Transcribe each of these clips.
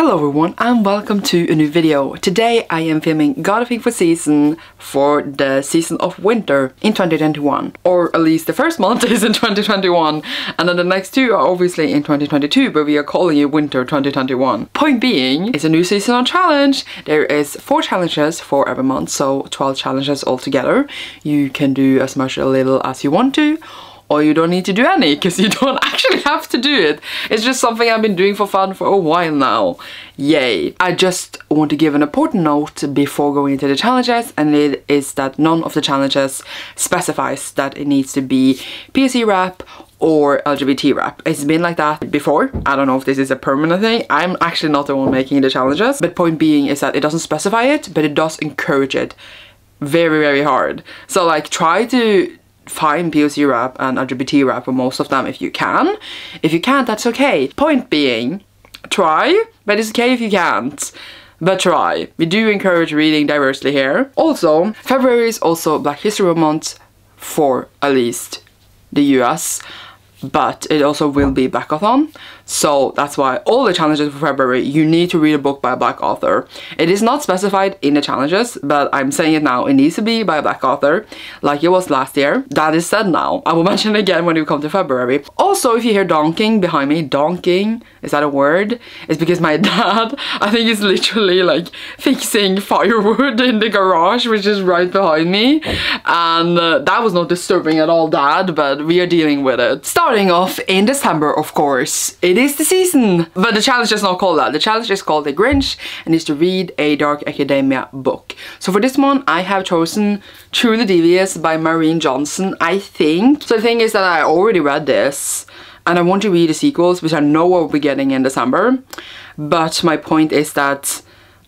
Hello everyone and welcome to a new video. Today I am filming Gotta Think for Season for the season of winter in 2021. Or at least the first month is in 2021 and then the next two are obviously in 2022, but we are calling it winter 2021. Point being, it's a new seasonal challenge. There is 4 challenges for every month, so 12 challenges altogether. You can do as much or little as you want to, or you don't need to do any because you don't actually have to do it. It's just something I've been doing for fun for a while now. Yay. I just want to give an important note before going into the challenges, and it is that none of the challenges specifies that it needs to be POC rap or LGBT rap. It's been like that before. I don't know if this is a permanent thing. I'm actually not the one making the challenges, but point being is that it doesn't specify it, but it does encourage it very, very hard. So like, try to find POC rap and LGBT rap for most of them if you can. If you can't, that's okay. Point being, try, but it's okay if you can't. But try. We do encourage reading diversely here. Also, February is also Black History Month for at least the US, but it also will be Blackathon. So that's why all the challenges for February, you need to read a book by a Black author. It is not specified in the challenges, but I'm saying it now. It needs to be by a Black author, like it was last year. That is said now. I will mention it again when we come to February. Also, if you hear donking behind me, donking, is that a word? It's because my dad, I think he's literally like fixing firewood in the garage, which is right behind me. And that was not disturbing at all, Dad, but we are dealing with it. Starting off in December, of course, it is the season, but the challenge is not called that. The challenge is called the Grinch and is to read a dark academia book. So for this one, I have chosen Truly Devious by Marianne Johnson, I think. So the thing is that I already read this and I want to read the sequels, which I know I'll be getting in December. But my point is that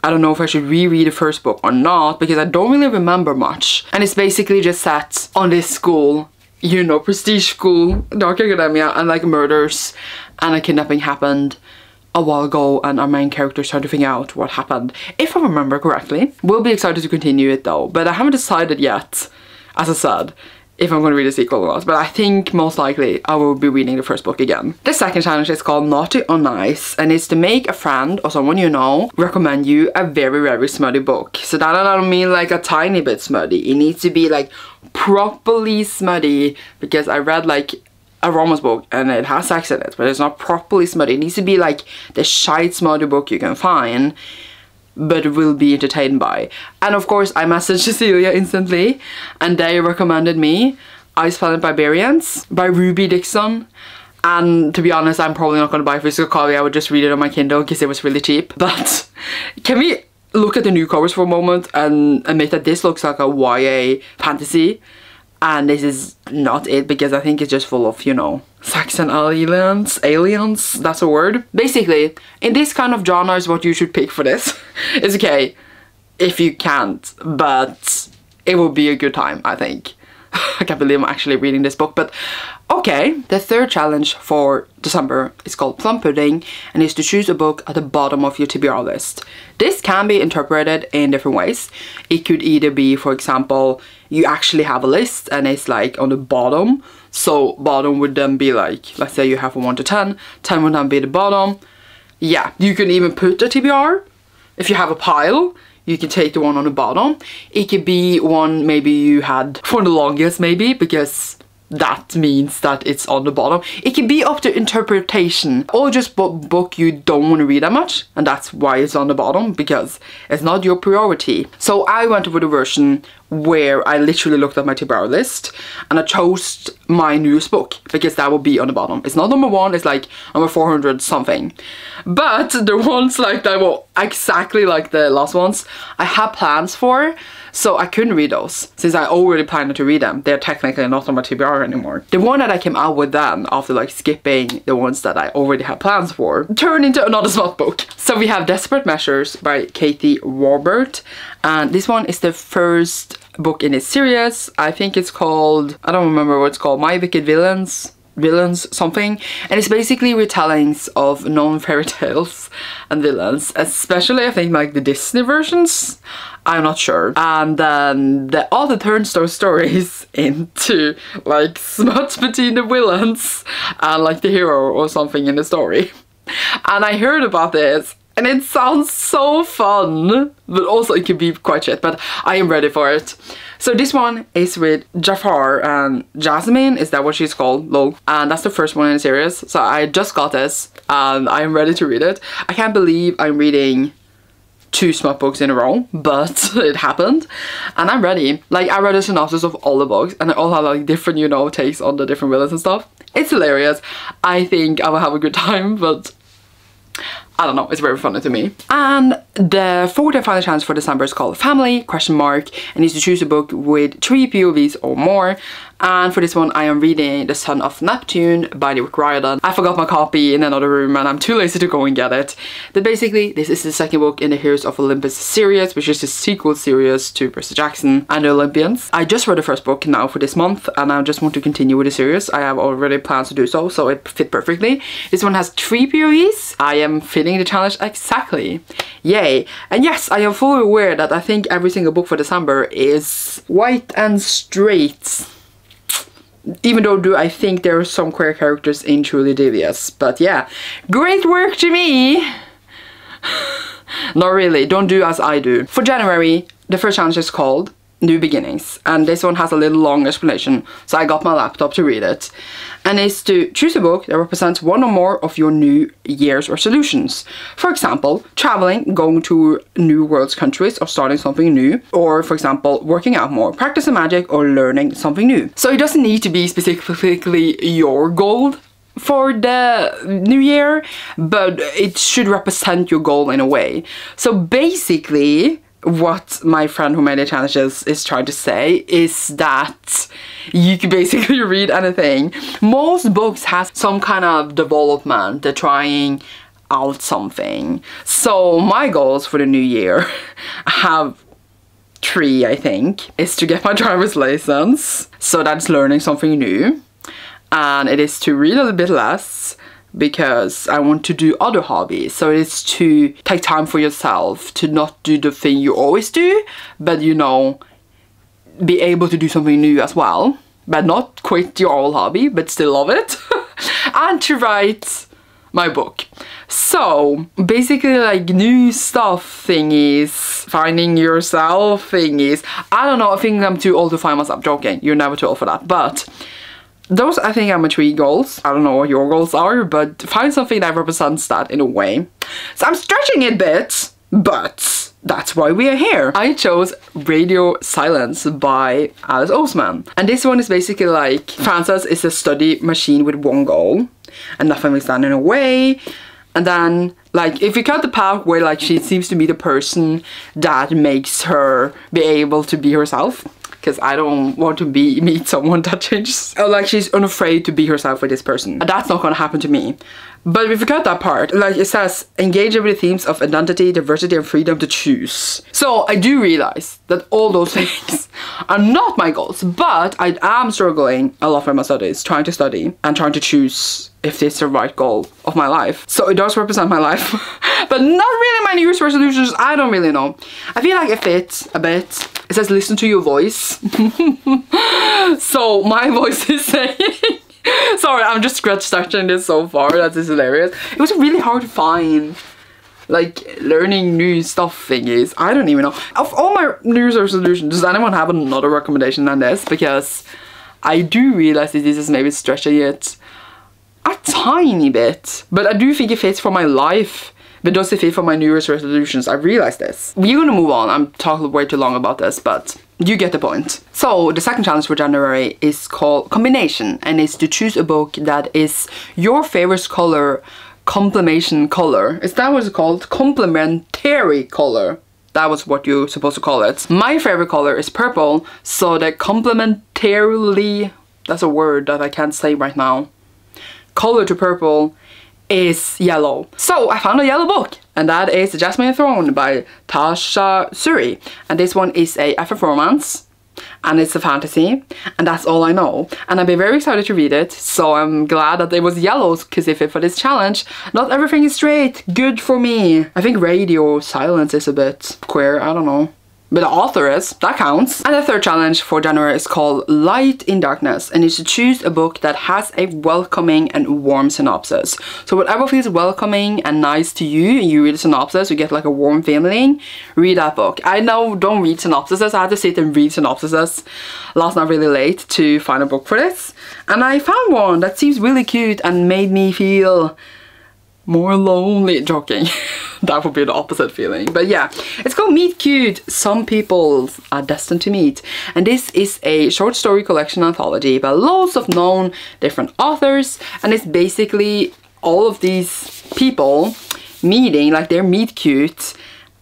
I don't know if I should reread the first book or not, because I don't really remember much. And it's basically just set on this school, you know, prestige school, dark academia, and like murders and a kidnapping happened a while ago, and our main characters trying to figure out what happened, if I remember correctly. We'll be excited to continue it though, but I haven't decided yet, as I said, if I'm going to read a sequel or not, but I think most likely I will be reading the first book again. The second challenge is called Naughty or Nice, and it's to make a friend or someone you know recommend you a very, very smutty book. So that I don't mean like a tiny bit smutty. It needs to be like properly smutty, because I read like a romance book and it has sex in it, but it's not properly smutty. It needs to be like the shite smutty book you can find, but will be entertained by. And of course I messaged Cecilia instantly and they recommended me Ice Planet Barbarians by Ruby Dixon. And to be honest, I'm probably not going to buy a physical copy. I would just read it on my Kindle because it was really cheap. But can we look at the new covers for a moment and admit that this looks like a YA fantasy? And this is not it, because I think it's just full of, you know, sex and aliens, that's a word. Basically, in this kind of genre is what you should pick for this. It's okay if you can't, but it will be a good time, I think. I can't believe I'm actually reading this book, but okay. The third challenge for December is called Plum Pudding and is to choose a book at the bottom of your TBR list. This can be interpreted in different ways. It could either be, for example, you actually have a list and it's like on the bottom. So bottom would then be like, let's say you have a 1 to 10. 10 would then be the bottom. Yeah, you can even put the TBR. If you have a pile, you can take the one on the bottom. It could be one maybe you had for the longest, maybe, because that means that it's on the bottom. It can be up to interpretation, or just what book you don't want to read that much, and that's why it's on the bottom, because it's not your priority. So I went with a version where I literally looked at my TBR list and I chose my newest book, because that will be on the bottom. It's not number 1, it's like number 400 something. But the ones like that were exactly like the last ones I had plans for, so I couldn't read those since I already planned to read them. They're technically not on my TBR anymore. The one that I came out with then, after like skipping the ones that I already had plans for, turned into another smut book. So we have Desperate Measures by Katie Robert, and this one is the first book in this series. I think it's called, I don't remember what it's called, My Wicked Villains something, and it's basically retellings of known fairy tales and villains, especially I think like the Disney versions, I'm not sure. And then the author turns those stories into like smut between the villains and like the hero or something in the story. And I heard about this and it sounds so fun, but also it could be quite shit, but I am ready for it. So this one is with Jafar and Jasmine, is that what she's called? Lol. And that's the first one in the series. So I just got this and I'm ready to read it. I can't believe I'm reading 2 smut books in a row, but it happened and I'm ready. Like, I read a synopsis of all the books and they all have like different, you know, takes on the different villains and stuff. It's hilarious. I think I will have a good time, but I don't know, it's very funny to me. And the fourth and final challenge for December is called Family, ? And is to choose a book with 3 POVs or more. And for this one I am reading The Son of Neptune by Rick Riordan. I forgot my copy in another room and I'm too lazy to go and get it. But basically this is the second book in the Heroes of Olympus series, which is the sequel series to Percy Jackson and the Olympians. I just read the first book now for this month and I just want to continue with the series. I have already plans to do so, so it fit perfectly. This one has 3 POVs. I am fitting the challenge exactly. Yay. And yes, I am fully aware that I think every single book for December is white and straight. Even though I think there are some queer characters in Truly Devious. But yeah, great work to me! Not really, don't do as I do. For January, the first challenge is called New Beginnings. And this one has a little long explanation, so I got my laptop to read it. And it's to choose a book that represents one or more of your New Year's resolutions. For example, traveling, going to new world's countries, or starting something new. Or, for example, working out more, practicing magic, or learning something new. So it doesn't need to be specifically your goal for the new year, but it should represent your goal in a way. So basically, what my friend who made the challenges is trying to say is that you can basically read anything. Most books have some kind of development, they're trying out something. So my goals for the new year, I have 3 I think, is to get my driver's license. So that's learning something new. And it is to read a little bit less, because I want to do other hobbies. So it's to take time for yourself, to not do the thing you always do, but you know, be able to do something new as well, but not quit your old hobby, but still love it. And to write my book. So basically, like, new stuff thingies, finding yourself thingies. I don't know, I think I'm too old to find myself. Joking, you're never too old for that, but those I think are my 3 goals. I don't know what your goals are, but find something that represents that in a way. So I'm stretching it a bit, but that's why we are here. I chose Radio Silence by Alice Oseman. And this one is basically like, Frances is a study machine with one goal, and nothing will stand in her way. And then, like, if you cut the path where, like, she seems to be the person that makes her be able to be herself, because I don't want to meet someone that changes. Or like, she's unafraid to be herself with this person. And that's not gonna happen to me. But if you cut that part, like, it says, engage with the themes of identity, diversity, and freedom to choose. So I do realize that all those things are not my goals, but I am struggling a lot with my studies, trying to study and trying to choose if this is the right goal of my life. So it does represent my life, but not really my New Year's resolutions. I don't really know. I feel like it fits a bit. It says listen to your voice. So my voice is saying, sorry, I'm just scratching this so far. That is hilarious. It was really hard to find, like, learning new stuff thingies. I don't even know. Of all my New Year's resolutions, does anyone have another recommendation than this? Because I do realize that this is maybe stretching it a tiny bit, but I do think it fits for my life. But does it fit for my New Year's resolutions? I realized this. We're gonna move on. I'm talking way too long about this, but you get the point. So the second challenge for January is called Combination, and it's to choose a book that is your favorite color, complementation color. Is that what it's called? Complementary color. That was what you're supposed to call it. My favorite color is purple, so the complementarily, that's a word that I can't say right now, color to purple is yellow. So I found a yellow book, and that is The Jasmine Throne by Tasha Suri. And this one is a FF romance, and it's a fantasy, and that's all I know. And I've been very excited to read it, so I'm glad that it was yellow, because if it for this challenge, not everything is straight. Good for me. I think Radio Silence is a bit queer, I don't know. but the author is, that counts. And the third challenge for January is called Light in Darkness, and it's to choose a book that has a welcoming and warm synopsis. So whatever feels welcoming and nice to you, you read a synopsis, you get like a warm feeling, read that book. I now don't read synopsises. I had to sit and read synopsises last night really late to find a book for this, and I found one that seems really cute and made me feel more lonely. Joking. That would be the opposite feeling. But yeah, it's called Meet Cute, Some People Are Destined to Meet. And this is a short story collection anthology by loads of known different authors. And it's basically all of these people meeting, like they're meet cute.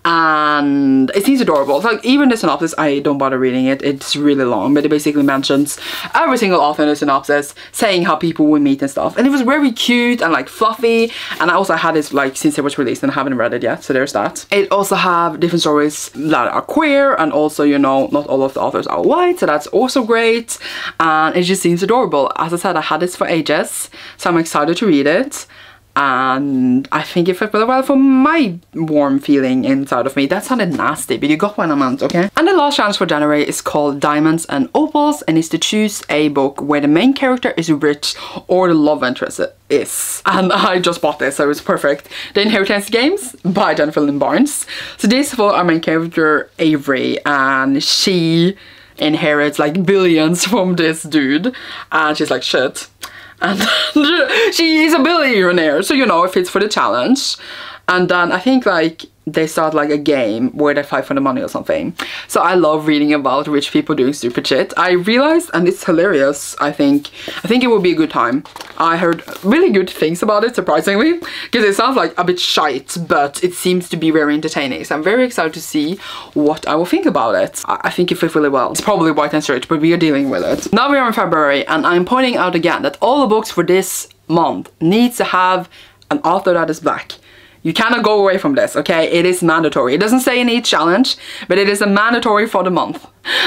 And it seems adorable. It's like, even the synopsis, I don't bother reading it. It's really long, but it basically mentions every single author in the synopsis saying how people will meet and stuff. And it was very cute and like fluffy. And I also had this like since it was released and I haven't read it yet. So there's that. It also have different stories that are queer, and also, you know, not all of the authors are white. So that's also great. And it just seems adorable. As I said, I had this for ages. So I'm excited to read it. And I think it fit really well for my warm feeling inside of me. That sounded nasty, but you got what I meant, okay? And the last challenge for January is called Diamonds and Opals, and is to choose a book where the main character is rich or the love interest is. And I just bought this, so it was perfect. The Inheritance Games by Jennifer Lynn Barnes. So this is for our main character, Avery, and she inherits like billions from this dude, and she's like, shit. And she is a billionaire, so you know, it fits for the challenge. And then I think like they start like a game where they fight for the money or something. So I love reading about rich people doing stupid shit. I realized, and it's hilarious, I think it will be a good time. I heard really good things about it, surprisingly, because it sounds like a bit shite, but it seems to be very entertaining. So I'm very excited to see what I will think about it. I think it fits really well. It's probably white and straight, but we are dealing with it. Now we are in February, and I'm pointing out again that all the books for this month needs to have an author that is black. You cannot go away from this, okay? It is mandatory. It doesn't say in each challenge, but it is a mandatory for the month.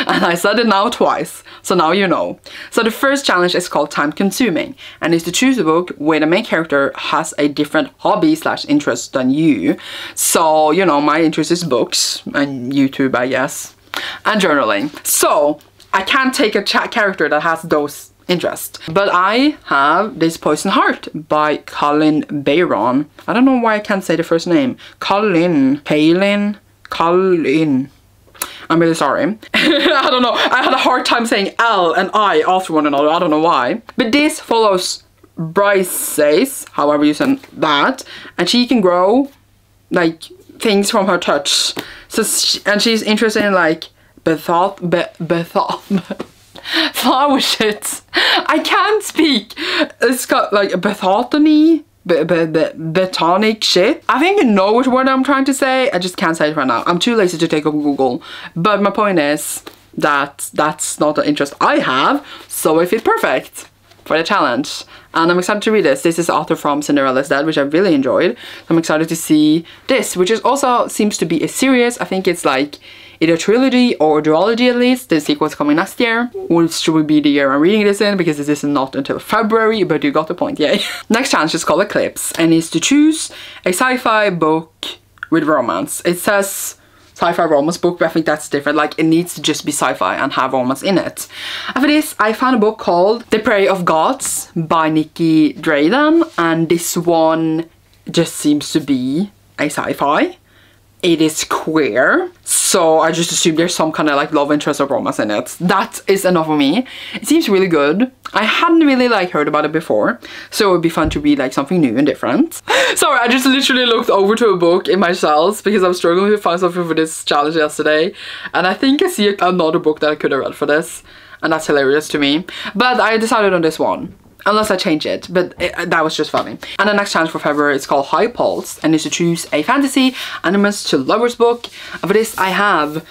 And I said it now twice, so now you know. So the first challenge is called Time Consuming, and is to choose a book where the main character has a different hobby / interest than you. So, you know, my interest is books and YouTube, I guess, and journaling. So I can't take a character that has those interest. But I have this Poison Heart by Colin Bayron. I don't know why I can't say the first name. Colin. I'm really sorry. I don't know. I had a hard time saying L and I after one another. I don't know why. But this follows Bryce's, however you say that, and she can grow like things from her touch. So and she's interested in like flower shit. I can't speak. It's got like botany, botanic shit. I think you know which word I'm trying to say. I just can't say it right now. I'm too lazy to take up Google. But my point is that that's not the interest I have, so it fits perfect for the challenge. And I'm excited to read this. This is the author from Cinderella's Dead, which I really enjoyed. I'm excited to see this, which is also seems to be a series. I think it's like either trilogy or duology at least. The sequel's coming next year, which will be the year I'm reading this in, because this is not until February, but you got the point, yay. Next challenge is called Eclipse, and is to choose a sci-fi book with romance. It says sci-fi romance book, but I think that's different. Like, it needs to just be sci-fi and have romance in it. And for this, I found a book called The Prey of Gods by Nikki Drayden, and this one just seems to be a sci-fi. It is queer, so I just assume there's some kind of like love interest or romance in it. That is enough for me. It seems really good. I hadn't really like heard about it before, so it would be fun to read like something new and different. Sorry, I just literally looked over to a book in my shelves because I was struggling to find something for this challenge yesterday, and I think I see another book that I could have read for this, and that's hilarious to me. But I decided on this one. Unless I change it, but that was just funny. And the next challenge for February is called High Pulse, and is to choose a fantasy enemies to lovers book. And for this I have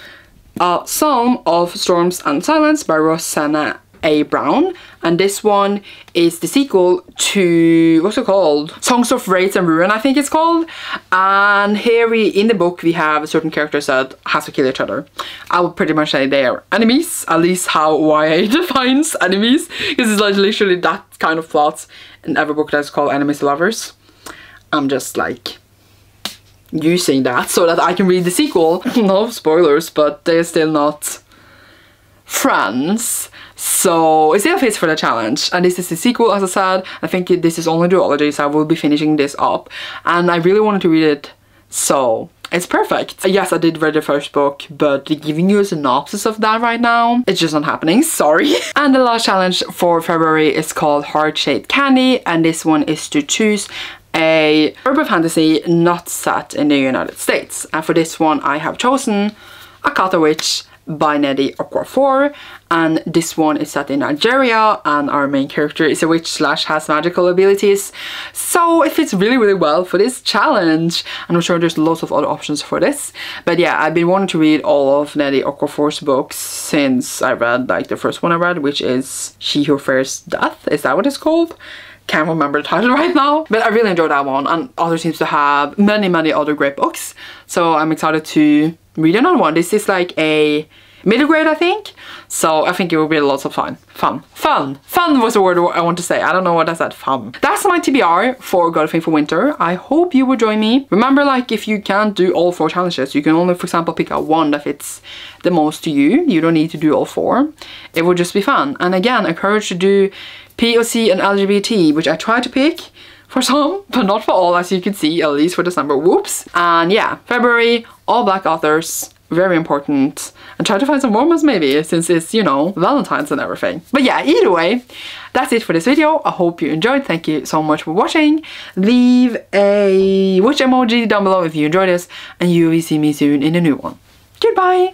Song of Storms and Silence by Rosanna A. Brown, and this one is the sequel to, what's it called? Songs of Rage and Ruin, I think it's called. And here in the book we have certain characters that has to kill each other. I would pretty much say they are enemies, at least how YA defines enemies, because it's like literally that kind of plot in every book that's called Enemies to Lovers. I'm just like, using that so that I can read the sequel. No spoilers, but they're still not friends. So it still fits for the challenge, and this is the sequel, as I said. I think this is only duology, so I will be finishing this up, and I really wanted to read it, so it's perfect. Yes, I did read the first book, but giving you a synopsis of that right now, it's just not happening, sorry. And the last challenge for February is called HeartShaped Candy, and this one is to choose a urban fantasy not set in the United States. And for this one I have chosen A Kata Witch by Nnedi Okorafor, and this one is set in Nigeria, and our main character is a witch slash has magical abilities, so it fits really really well for this challenge. And I'm sure there's lots of other options for this, but yeah, I've been wanting to read all of Nnedi Okorafor's books since I read like the first one I read, which is She Who Fears Death. Is that what it's called? Can't remember the title right now, but I really enjoyed that one, and author seems to have many other great books, so I'm excited to read another one. This is like a middle grade, I think, so I think it will be lots of fun was the word I want to say. I don't know what I said. Fun. That's my TBR for God of Thing for Winter. I hope you will join me. Remember, like, if you can't do all 4 challenges, you can only, for example, pick out one that fits the most to you. You don't need to do all 4. It will just be fun. And again, encourage to do POC and LGBT, which I try to pick for some, but not for all, as you can see, at least for December. Whoops. And yeah, February, all black authors, very important. And try to find some Mormons maybe, since it's, you know, Valentine's and everything. But yeah, either way, that's it for this video. I hope you enjoyed. Thank you so much for watching. Leave a witch emoji down below if you enjoyed this, and you will see me soon in a new one. Goodbye!